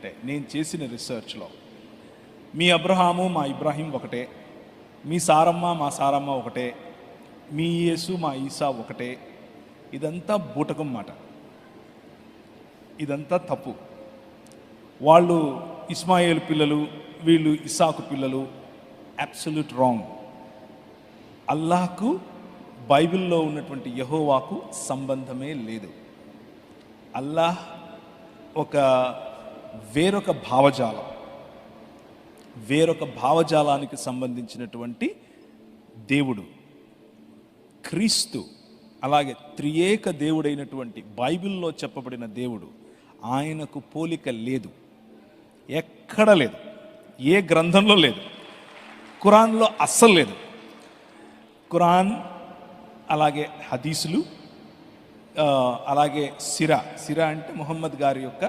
ఏంటంటే, నేను చేసిన రీసెర్చ్లో మీ అబ్రహాము మా ఇబ్రాహీం ఒకటే, మీ సారమ్మ మా సారమ్మ ఒకటే, మీ యేసు మా ఈసా ఒకటే. ఇదంతా బూటకం మాట, ఇదంతా తప్పు. వాళ్ళు ఇస్మాయిల్ పిల్లలు, వీళ్ళు ఇస్సాకు పిల్లలు. Absolute wrong. అల్లాహకు బైబిల్లో ఉన్నటువంటి యెహోవాకు సంబంధమే లేదు. అల్లాహ్ వేరొక భావజాలానికి సంబంధించినటువంటి దేవుడు. క్రీస్తు అలాగే త్రియేక దేవుడైనటువంటి బైబిల్లో చెప్పబడిన దేవుడు, ఆయనకు పోలిక లేదు, ఎక్కడ లేదు, ఏ గ్రంథంలో లేదు, ఖురాన్లో అస్సలు లేదు. ఖురాన్ అలాగే హదీసులు, అలాగే సిరా అంటే ముహమ్మద్ గారి యొక్క